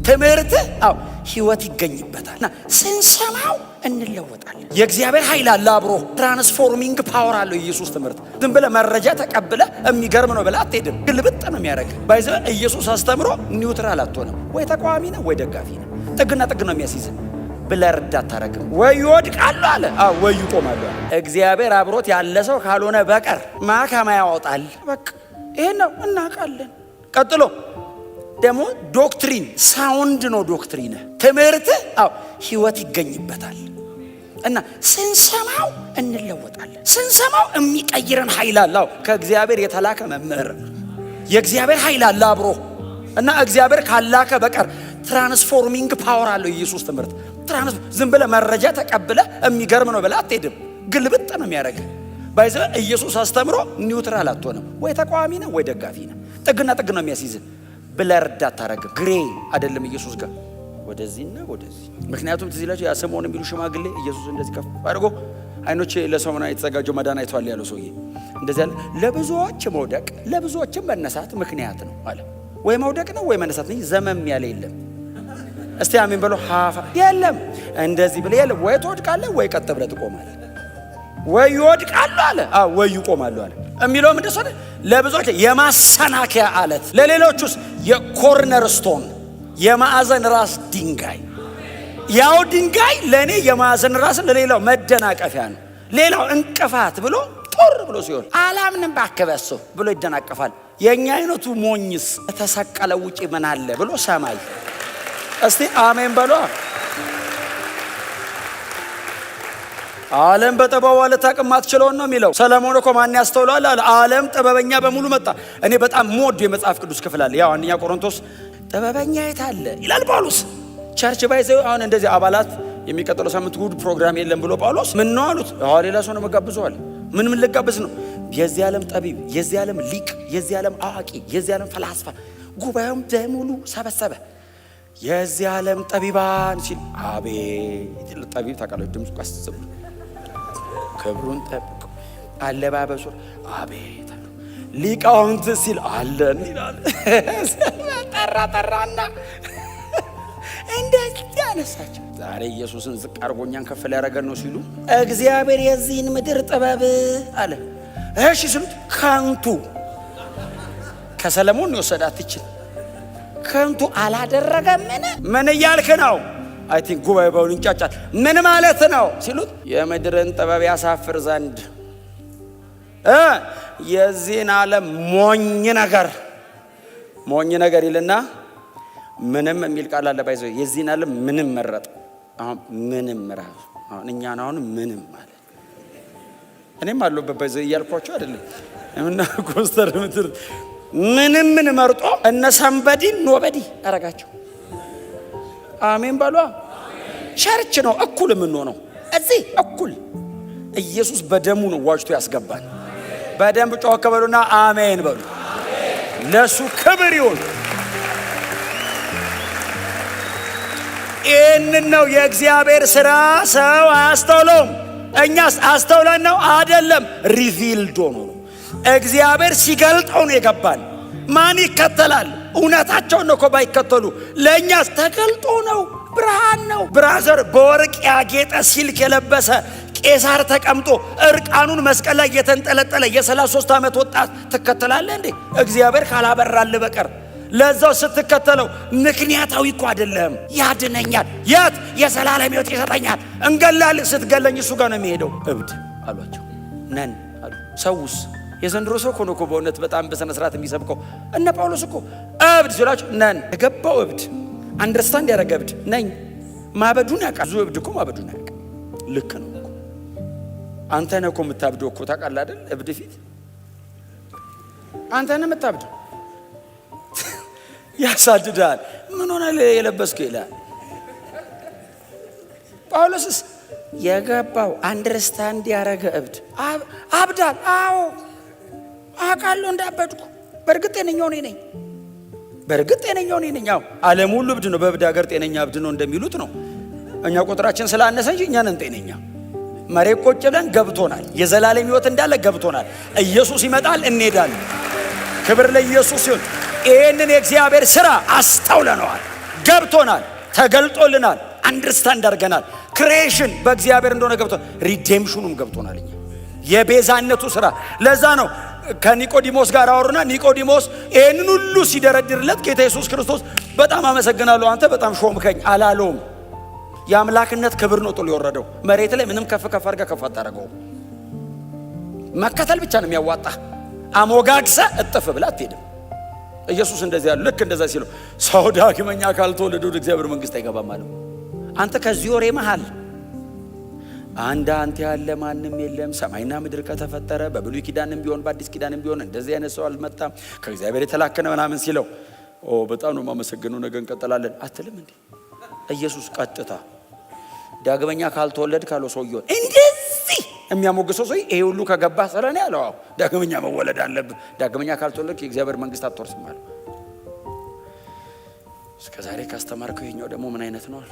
ትምህርት ህይወት ይገኝበታልና ስንሰማው እንለወጣለን። የእግዚአብሔር ኃይል አለ አብሮ ትራንስፎርሚንግ ፓወር አለው ኢየሱስ ትምህርት። ዝም ብለህ መረጃ ተቀብለ የሚገርም ነው ብለህ አትሄድም። ግልብጥ ነው የሚያደርግ። ባይዘ ኢየሱስ አስተምሮ ኒውትራል አትሆንም። ወይ ተቃዋሚ ነው ወይ ደጋፊ ነው። ጥግና ጥግ ነው የሚያስይዝ። ብለህ ረዳት ታረግም። ወይ ይወድቃሉ አለ ወይ ይቆማሉ አለ። እግዚአብሔር አብሮት ያለ ሰው ካልሆነ በቀር ማካማ ያወጣል። በቃ ይሄን ነው እናውቃለን። ቀጥሎ ደግሞ ዶክትሪን ሳውንድ ነው። ዶክትሪን ትምህርት ህይወት ይገኝበታል እና ስንሰማው እንለወጣለን። ስንሰማው የሚቀይረን ኃይል አለ። ከእግዚአብሔር የተላከ መምህር የእግዚአብሔር ኃይል አለ አብሮ እና እግዚአብሔር ካላከ በቀር ትራንስፎርሚንግ ፓወር አለው ኢየሱስ ትምህርት። ዝም ብለህ መረጃ ተቀብለ የሚገርም ነው ብለህ አትሄድም። ግልብጥ ነው የሚያደርግ። ባይዘ ኢየሱስ አስተምሮ ኒውትራል አትሆንም። ወይ ተቃዋሚ ነው ወይ ደጋፊ ነው። ጥግና ጥግ ነው የሚያስይዝ። ብለህ ረዳት ታረግ። ግሬ አይደለም ኢየሱስ ጋር ወደዚህና ወደዚህ። ምክንያቱም ትዝ ይላችሁ ያ ስምዖን የሚሉ ሽማግሌ ኢየሱስ እንደዚህ ከፍ አድርጎ አይኖቼ ለሰውና የተዘጋጀው መዳን አይቷል ያለው ሰውዬ እንደዚህ አለ። ለብዙዎች መውደቅ ለብዙዎችም መነሳት ምክንያት ነው አለ። ወይ መውደቅ ነው ወይ መነሳት ነው። ዘመም ያለ የለም። እስቲ አሜን በሉ። ሀፋ የለም እንደዚህ ብለህ የለም። ወይ ትወድቃለህ ወይ ቀጥ ብለህ ትቆማለህ። ወይ ይወድቃሉ አለ ወይ ይቆማሉ አለ። የሚለውም እንደሱ አይደል? ለብዙዎች የማሰናከያ አለት፣ ለሌሎቹስ የኮርነር ስቶን የማዕዘን ራስ ድንጋይ። ያው ድንጋይ ለኔ የማዕዘን ራስ፣ ለሌላው መደናቀፊያ ነው። ሌላው እንቅፋት ብሎ ጦር ብሎ ሲሆን አላምንም ባከበሱ ብሎ ይደናቀፋል። የኛ አይነቱ ሞኝስ ተሰቀለ ውጪ ምን አለ ብሎ ሰማይ። እስቲ አሜን በሉ። ዓለም በጥበቧ ልታውቅ ማትችለውን ነው የሚለው። ሰለሞን እኮ ማን ያስተውላል አለ። ዓለም ጥበበኛ በሙሉ መጣ። እኔ በጣም ሞድ የመጽሐፍ ቅዱስ ክፍል አለ። ያው አንደኛ ቆሮንቶስ ጥበበኛ የት አለ ይላል ጳውሎስ። ቸርች ባይዘው አሁን እንደዚህ አባላት የሚቀጥለው ሳምንት ጉድ ፕሮግራም የለም ብሎ ጳውሎስ ምን ነው አሉት። ሌላ ሰው ነው መጋብዘዋል። ምን ልጋብዝ ነው? የዚህ ዓለም ጠቢብ፣ የዚህ ዓለም ሊቅ፣ የዚህ ዓለም አዋቂ፣ የዚህ ዓለም ፈላስፋ ጉባኤም በሙሉ ሰበሰበ። የዚህ ዓለም ጠቢባን ሲል አቤት ጠቢብ ታውቃለህ፣ ድምፁ ቀስ ብሎ ክብሩን ጠብቆ አለባበሱ አቤት ሊቃውንት ሲል አለን ይላል። ጠራና እንደዚህ ያነሳቸው። ዛሬ ኢየሱስን ዝቅ አርጎኛን ከፍ ሊያደርገን ነው ሲሉ እግዚአብሔር የዚህን ምድር ጥበብ አለ። እሺ ሲሉት ከንቱ ከሰለሞን ነው ወሰዳት ይችል ከንቱ አላደረገም። ምን እያልክ ነው? አይ ቲንክ ጉባኤ በሁሉ እንጫጫል። ምን ማለት ነው ሲሉት የምድርን ጥበብ ያሳፍር ዘንድ የዚህን ዓለም ሞኝ ነገር ይልና ምንም የሚል ቃል አለ። ባይዘው የዚህን ዓለም ምንም መረጥ። አሁን ምንም ራሱ አሁን እኛን አሁን ምንም ማለት እኔም አለሁበት ባይዘው እያልኳቸው አይደለም እና ኮስተር ምድር ምንም ምን መርጦ እነ ሰንበዲ ኖበዲ አረጋቸው። አሜን በሏ። ቸርች ነው እኩል የምንሆነው እዚህ እኩል። ኢየሱስ በደሙ ነው ዋጅቶ ያስገባል። በደንብ ጮክ በሉና አሜን በሉ። ለሱ ክብር ይሁን። ይህንን ነው የእግዚአብሔር ሥራ። ሰው አያስተውለውም። እኛስ አስተውለን ነው አይደለም። ሪቪልድ ሆኖ ነው እግዚአብሔር ሲገልጠው ነው የገባን። ማን ይከተላል? እውነታቸውን ነው እኮ ባይከተሉ። ለእኛስ ተገልጦ ነው። ብርሃን ነው። ብራዘር በወርቅ ያጌጠ ሲልክ የለበሰ ቄሳር ተቀምጦ እርቃኑን መስቀል ላይ የተንጠለጠለ የ33 ዓመት ወጣት ትከተላለህ እንዴ? እግዚአብሔር ካላበራልህ በቀር። ለዛው ስትከተለው ምክንያታዊ እኮ አይደለም። ያድነኛል፣ የት የዘላለም ሕይወት ይሰጠኛል፣ እንገላለን። ስትገለኝ እሱ ጋር ነው የሚሄደው። እብድ አሏቸው ነን አሉ። ሰውስ የዘንድሮ ሰው እኮ በእውነት በጣም በስነ ስርዓት የሚሰብከው። እነ ጳውሎስ እኮ እብድ ሲላቸው ነን የገባው እብድ አንደርስታንድ ያደረገ እብድ ነኝ። ማበዱን ያውቃል። ብዙ እብድ እኮ ማበዱን ያውቃል። ልክ ነው እኮ አንተ ነህ እኮ የምታብደው እኮ ታውቃለህ አይደል? እብድ ፊት አንተ ነህ የምታብደው። ያሳድዳል። ምን ሆነ የለበስከው ይላል። ጳውሎስስ የገባው አንደርስታንድ ያደረገ እብድ አብዳል። አዎ አውቃለሁ እንዳበድኩ። በእርግጥ ጤነኛው እኔ ነኝ። አዎ ዓለም ሁሉ እብድ ነው። በእብድ ሀገር ጤነኛ እብድ ነው እንደሚሉት ነው። እኛ ቁጥራችን ስላነሰ እንጂ እኛ ነን ጤነኛ። መሬት ቁጭ ብለን ገብቶናል። የዘላለም ሕይወት እንዳለ ገብቶናል። ኢየሱስ ይመጣል፣ እንሄዳለን። ክብር ለኢየሱስ ይሁን። ይህንን የእግዚአብሔር ሥራ አስተውለነዋል። ገብቶናል፣ ተገልጦልናል፣ አንደርስታንድ አድርገናል። ክሬሽን በእግዚአብሔር እንደሆነ ገብቶናል። ሪዴምሽኑም ገብቶናል። እኛ የቤዛነቱ ስራ ለዛ ነው ከኒቆዲሞስ ጋር አወሩና ኒቆዲሞስ ይህንን ሁሉ ሲደረድርለት ጌታ ኢየሱስ ክርስቶስ በጣም አመሰግናለሁ አንተ በጣም ሾምከኝ አላለውም። የአምላክነት ክብር ነው ጥሎ የወረደው። መሬት ላይ ምንም ከፍ ከፍ አድርገህ ከፍ አታደርገው። መከተል ብቻ ነው የሚያዋጣ። አሞጋግሰ እጥፍ ብላ አትሄድም። ኢየሱስ እንደዚህ ያለ ልክ እንደዛ ሲለው ሰው ዳግመኛ ካልተወለደ ወደ እግዚአብሔር መንግስት አይገባም አለው። አንተ ከዚህ ወሬ መሃል አንድ አንተ ያለ ማንም የለም። ሰማይና ምድር ከተፈጠረ በብሉይ ኪዳንም ቢሆን በአዲስ ኪዳንም ቢሆን እንደዚህ አይነት ሰው አልመጣም ከእግዚአብሔር የተላከነ ምናምን ሲለው በጣም ነው የማመሰግነው ነገ እንቀጥላለን አትልም እንዴ? ኢየሱስ ቀጥታ ዳግመኛ ካልተወለድ ካለው ሰውዬው እንደዚህ የሚያሞግሰው ሰው ይሄ ሁሉ ከገባ ሰለኔ ያለው ዳግመኛ መወለድ አለብህ። ዳግመኛ ካልተወለድክ የእግዚአብሔር መንግስት አትወርስም አለ። እስከዛሬ ካስተማርከው ይሄኛው ደግሞ ምን አይነት ነው አለ።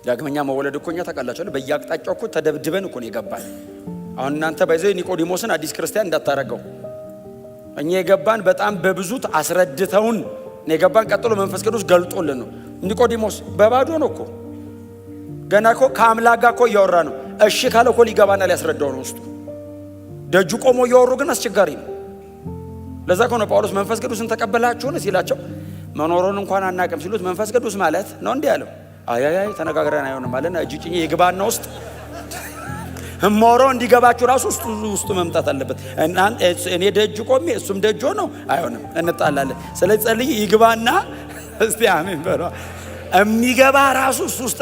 ዳግመኛ መወለድ እኮ እኛ ታውቃላችሁ በየአቅጣጫው እኮ ተደብድበን እኮ ነው የገባን። አሁን እናንተ ባይዘው ኒቆዲሞስን አዲስ ክርስቲያን እንዳታረገው። እኛ የገባን በጣም በብዙ አስረድተውን ነው የገባን። ቀጥሎ መንፈስ ቅዱስ ገልጦልን ነው። ኒቆዲሞስ በባዶ ነው እኮ ገና እኮ ከአምላክ ጋር እኮ እያወራ ነው። እሺ ካለ እኮ ሊገባና ሊያስረዳው ነው ውስጡ። ደጁ ቆሞ እያወሩ ግን አስቸጋሪ ነው። ለዛ እኮ ነው ጳውሎስ መንፈስ ቅዱስን ተቀበላችሁን ሲላቸው መኖሩን እንኳን አናውቅም ሲሉት መንፈስ ቅዱስ ማለት ነው እንዲህ ያለው አያያይ ተነጋግረን አይሆንም ማለት ነው። እጅጭኝ የግባና ውስጥ እሞሮ እንዲገባችሁ ራሱ ውስጡ መምጣት አለበት። እኔ ደጅ ቆሜ እሱም ደጅ ነው አይሆንም፣ እንጣላለን። ስለዚህ ጸልይ ይግባና እስቲ አሜን በሉ። የሚገባ ራሱ ውስጥ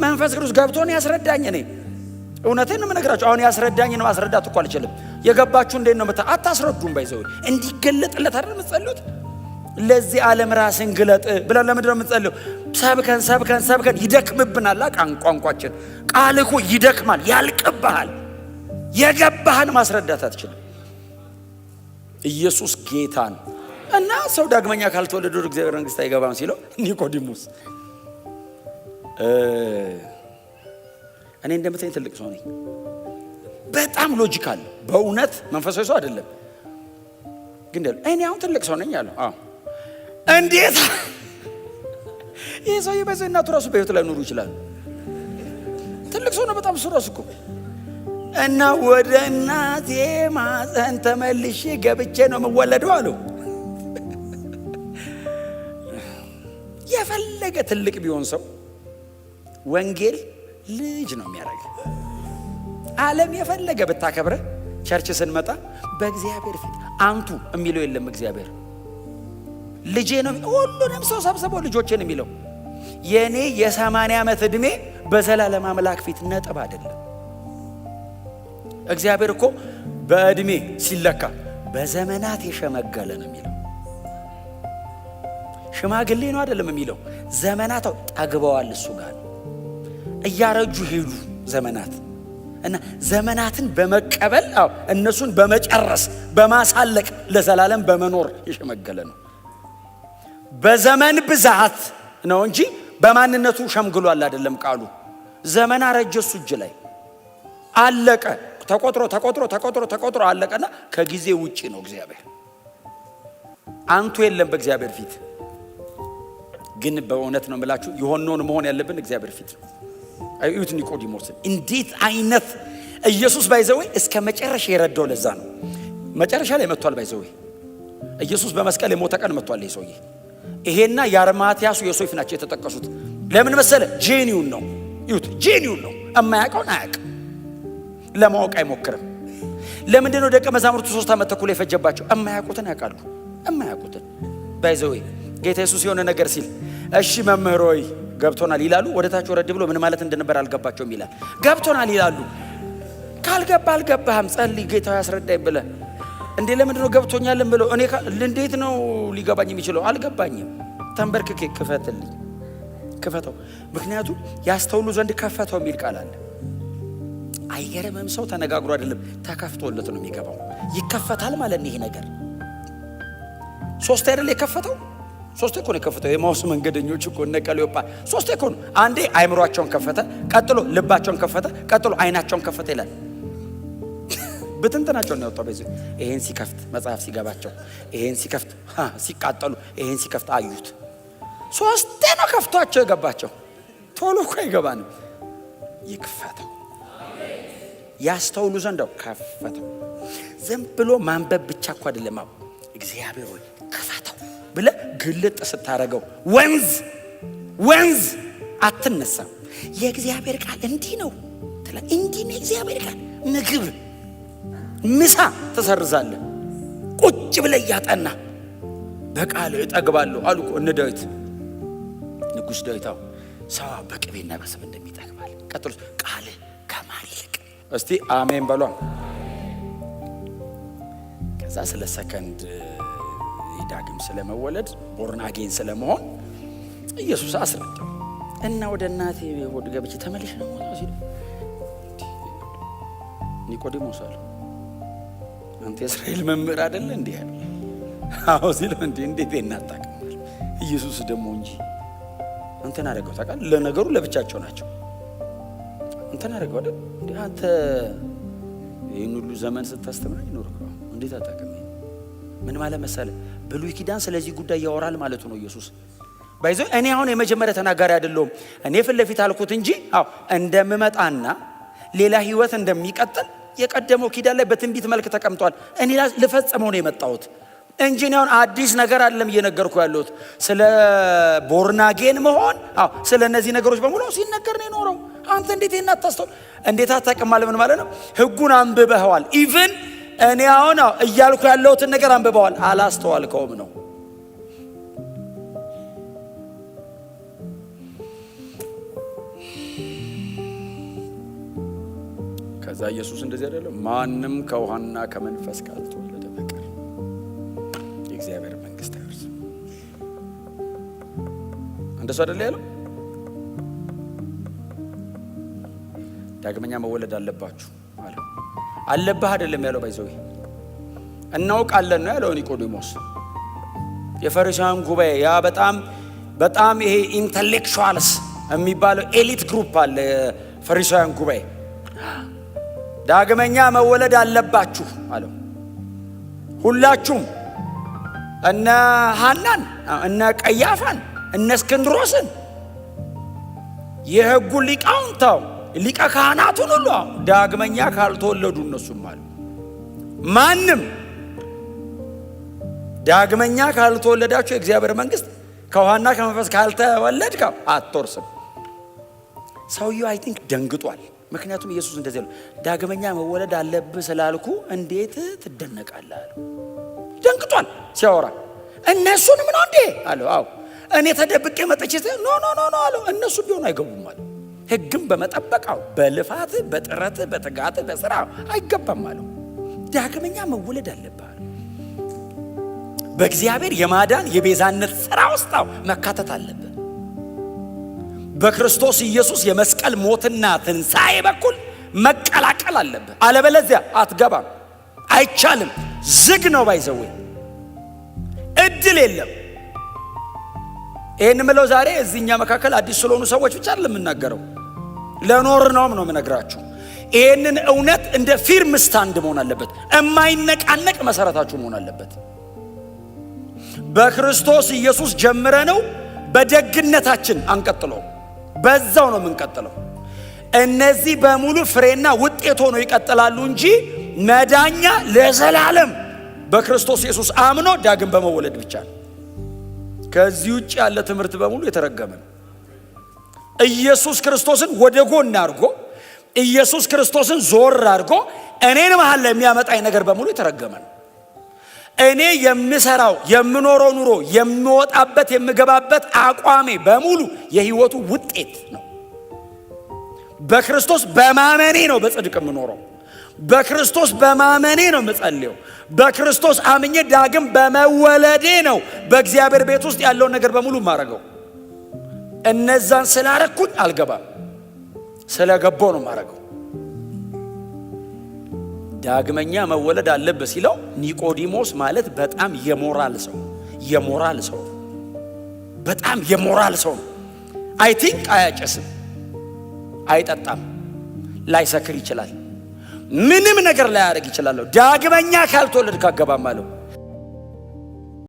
መንፈስ ቅዱስ ገብቶ ነው ያስረዳኝ። እኔ እውነቴን ነው የምነግራችሁ። አሁን ያስረዳኝ ነው ማስረዳት እኮ አልችልም። የገባችሁ እንዴት ነው አታስረዱም። ባይዘው እንዲገለጥለት አይደል የምትጸልዩት? ለዚህ ዓለም ራስን ግለጥ ብለን ለምንድን ነው የምንጸልየው? ሰብከን ይደክምብናል። ቋንቋችን ቃል እኮ ይደክማል፣ ያልቅብሃል። የገባህን ማስረዳት አትችልም። ኢየሱስ ጌታን እና ሰው ዳግመኛ ካልተወለደ ወደ እግዚአብሔር መንግስት አይገባም ሲለው ኒቆዲሞስ እኔ እንደምትለኝ ትልቅ ሰው ነኝ። በጣም ሎጂካል በእውነት መንፈሳዊ ሰው አይደለም ግን እኔ አሁን ትልቅ ሰው ነኝ አለው። እንዴት ይህ ሰው ይበዛ እናቱ ራሱ በህይወት ላይ ኖሩ ይችላል። ትልቅ ሰው ነው በጣም እሱ ራሱ እኮ እና ወደ እናቴ ማፀን ተመልሼ ገብቼ ነው የምወለደው አለው። የፈለገ ትልቅ ቢሆን ሰው ወንጌል ልጅ ነው የሚያደርግ። ዓለም የፈለገ ብታከብረ ቸርች ስንመጣ በእግዚአብሔር ፊት አንቱ የሚለው የለም። እግዚአብሔር ልጄ ነው። ሁሉንም ሰው ሰብስበው ልጆቼን የሚለው የኔ የ80 ዓመት ዕድሜ በዘላለም አምላክ ፊት ነጥብ አይደለም። እግዚአብሔር እኮ በዕድሜ ሲለካ በዘመናት የሸመገለ ነው የሚለው። ሽማግሌ ነው አይደለም የሚለው። ዘመናታው ጠግበዋል እሱ ጋር እያረጁ ሄዱ ዘመናት እና ዘመናትን በመቀበል እነሱን በመጨረስ በማሳለቅ ለዘላለም በመኖር የሸመገለ ነው። በዘመን ብዛት ነው እንጂ በማንነቱ ሸምግሏል አይደለም ቃሉ። ዘመን አረጀ እሱ እጅ ላይ አለቀ። ተቆጥሮ አለቀና ከጊዜ ውጪ ነው እግዚአብሔር። አንቱ የለም በእግዚአብሔር ፊት። ግን በእውነት ነው የምላችሁ የሆነውን መሆን ያለብን እግዚአብሔር ፊት ነው። አዩት ኒቆዲሞስን እንዴት አይነት ኢየሱስ ባይዘው እስከ መጨረሻ የረዳው ለዛ ነው። መጨረሻ ላይ መጥቷል ባይዘው ኢየሱስ በመስቀል የሞተ ቀን መጥቷል። ይሄ ሰውዬ ይሄና የአርማትያሱ ዮሴፍ ናቸው የተጠቀሱት። ለምን መሰለ? ጄኒውን ነው። ይሁት ጄኒውን ነው። የማያውቀውን አያውቅም፣ ለማወቅ አይሞክርም። ለምንድን ነው ደቀ መዛሙርቱ 3 ዓመት ተኩል የፈጀባቸው? የማያውቁትን ያውቃሉ። የማያውቁትን ባይዘው ጌታ ኢየሱስ የሆነ ነገር ሲል እሺ መምህር ሆይ ገብቶናል ይላሉ። ወደታች ወረድ ብሎ ምን ማለት እንደነበር አልገባቸውም ይላል። ገብቶናል ይላሉ። ካልገባ አልገባህም ጸልይ ጌታው ያስረዳኝ ብለህ እንዴ ለምንድን ነው ገብቶኛልም ብሎ እኔ እንዴት ነው ሊገባኝ የሚችለው? አልገባኝም። ተንበርክኬ ክፈትልኝ፣ ክፈተው። ምክንያቱም ያስተውሉ ዘንድ ከፈተው የሚል ቃል አለ። አይገርምም? ሰው ተነጋግሮ አይደለም ተከፍቶለት ነው የሚገባው። ይከፈታል ማለት ነው ይሄ ነገር። 3 አይደል የከፈተው? 3 እኮ ነው የከፈተው። የማውስ መንገደኞች እኮ እነ ቀለዮጳ 3 እኮ ነው። አንዴ አይምሯቸውን ከፈተ፣ ቀጥሎ ልባቸውን ከፈተ፣ ቀጥሎ አይናቸውን ከፈተ ይላል። በትንተናቸው ነው ያወጣው። በዚህ ይሄን ሲከፍት መጽሐፍ ሲገባቸው፣ ይሄን ሲከፍት ሲቃጠሉ፣ ይሄን ሲከፍት አዩት። ሶስቴ ነው ከፍቷቸው የገባቸው። ቶሎ እኮ አይገባንም። ይክፈተው ያስተውሉ ዘንድ ከፈተው። ዝም ብሎ ማንበብ ብቻ እኮ አይደለም። እግዚአብሔር ሆይ ክፈተው ብለህ ግልጥ ስታረገው ወንዝ አትነሳም። የእግዚአብሔር ቃል እንዲህ ነው ትላለህ። እንዲህ ነው የእግዚአብሔር ቃል። ምግብ ምሳ ተሰርዛለህ። ቁጭ ብለህ እያጠና በቃል እጠግባለሁ አሉ እኮ እነ ዳዊት፣ ንጉሥ ዳዊት። ሰው በቅቤና በስብ እንደሚጠግባል። ቀጥሎ ቃል ከማር ይልቅ። እስቲ አሜን በሏ። ከዛ ስለ ሰከንድ ዳግም ስለመወለድ ቦርን አጌን ስለመሆን ኢየሱስ አስረዳው እና ወደ እናቴ ሆድ ገብቼ ተመልሼ ነው ማለት ሲል ኒቆዲሞስ አለ አንተ የእስራኤል መምህር አይደለ እንዴ? አዎ ሲል እንዴት እናጣቀማል። ኢየሱስ ደግሞ እንጂ አንተን አደረገው ታውቃለህ። ለነገሩ ለብቻቸው ናቸው። አንተን አደረገው አይደል እንዴ? አንተ ይሄን ሁሉ ዘመን ስታስተምረኝ ኖርከው እንዴት አጣቀም? ምን ማለት መሰለህ? ብሉይ ኪዳን ስለዚህ ጉዳይ ያወራል ማለት ነው ኢየሱስ። ባይዘው እኔ አሁን የመጀመሪያ ተናጋሪ አይደለሁም። እኔ ፊት ለፊት አልኩት እንጂ እንደምመጣና ሌላ ህይወት እንደሚቀጥል የቀደመው ኪዳን ላይ በትንቢት መልክ ተቀምጧል። እኔ ልፈጽመው ነው የመጣሁት እንጂ ነው አዲስ ነገር አይደለም እየነገርኩ ያለሁት። ስለ ቦርናጌን መሆን ስለ እነዚህ ነገሮች በሙሉ ሲነገር ነው የኖረው። አንተ እንዴት እናታስተው እንዴት አታውቅም? ምን ማለት ነው? ህጉን አንብበዋል። ኢቭን እኔ አሁን እያልኩ ያለሁትን ነገር አንብበዋል፣ አላስተዋልከውም ነው። ከዛ ኢየሱስ እንደዚህ አይደለም፣ ማንም ከውሃና ከመንፈስ ካልተወለደ በቀር የእግዚአብሔር መንግስት አይወርስም። እንደሱ አይደለ ያለው? ዳግመኛ መወለድ አለባችሁ አለ። አለብህ አይደለም ያለው። ባይዘው እናውቃለን ነው ያለው ኒቆዲሞስ። የፈሪሳውያን ጉባኤ ያ በጣም ይሄ ኢንተሌክቹዋልስ የሚባለው ኤሊት ግሩፕ አለ። ፈሪሳውያን ጉባኤ ዳግመኛ መወለድ አለባችሁ አለው። ሁላችሁም እነ ሐናን እነ ቀያፋን እነ እስክንድሮስን የሕጉ ሊቃውንታው ሊቀ ካህናቱን ሁሉ ዳግመኛ ካልተወለዱ እነሱም አሉ ማንም ዳግመኛ ካልተወለዳችሁ የእግዚአብሔር መንግስት ከውሃና ከመንፈስ ካልተወለድክ አትወርስም። ሰውየው አይ ቲንክ ደንግጧል። ምክንያቱም ኢየሱስ እንደዚህ ነው፣ ዳግመኛ መወለድ አለብህ ስላልኩ እንዴት ትደነቃለህ አለው። ደንግጧል ሲያወራ። እነሱንም ነው እንዴ አለው። አዎ እኔ ተደብቄ መጥቼ ኖ አለው። እነሱ ቢሆኑ አይገቡም አለው። ሕግም በመጠበቃው በልፋት በጥረት በትጋት በስራ አይገባም አለው። ዳግመኛ መወለድ አለብህ አለው። በእግዚአብሔር የማዳን የቤዛነት ስራ ውስጥ መካተት አለብህ። በክርስቶስ ኢየሱስ የመስቀል ሞትና ትንሣኤ በኩል መቀላቀል አለብህ። አለበለዚያ አትገባም፣ አይቻልም። ዝግ ነው፣ ባይዘው እድል የለም። ይህን ምለው ዛሬ እዚህኛ መካከል አዲስ ስለሆኑ ሰዎች ብቻ አይደለም የምናገረው፣ ለኖር ነው የምነግራችሁ። ይህንን እውነት እንደ ፊርም ስታንድ መሆን አለበት፣ የማይነቃነቅ መሰረታችሁ መሆን አለበት። በክርስቶስ ኢየሱስ ጀምረ ነው በደግነታችን አንቀጥለው፣ በዛው ነው የምንቀጥለው። እነዚህ በሙሉ ፍሬና ውጤት ሆነው ይቀጥላሉ እንጂ መዳኛ ለዘላለም በክርስቶስ ኢየሱስ አምኖ ዳግም በመወለድ ብቻ ነው። ከዚህ ውጭ ያለ ትምህርት በሙሉ የተረገመ ነው። ኢየሱስ ክርስቶስን ወደ ጎን አድርጎ ኢየሱስ ክርስቶስን ዞር አድርጎ እኔን መሃል ላይ የሚያመጣኝ ነገር በሙሉ የተረገመ ነው። እኔ የምሰራው የምኖረው ኑሮ የምወጣበት የምገባበት አቋሜ በሙሉ የህይወቱ ውጤት ነው። በክርስቶስ በማመኔ ነው በጽድቅ የምኖረው። በክርስቶስ በማመኔ ነው የምጸልየው። በክርስቶስ አምኜ ዳግም በመወለዴ ነው በእግዚአብሔር ቤት ውስጥ ያለውን ነገር በሙሉ ማረገው። እነዛን ስላረኩኝ አልገባም፣ ስለገባው ነው ማረገው። ዳግመኛ መወለድ አለበት ሲለው ኒቆዲሞስ ማለት በጣም የሞራል ሰው በጣም የሞራል ሰው ነው። አይ ቲንክ አያጨስም፣ አይጠጣም፣ ላይሰክር ይችላል፣ ምንም ነገር ላይ ያደርግ ይችላል። ዳግመኛ ካልተወለድክ አገባም አለው።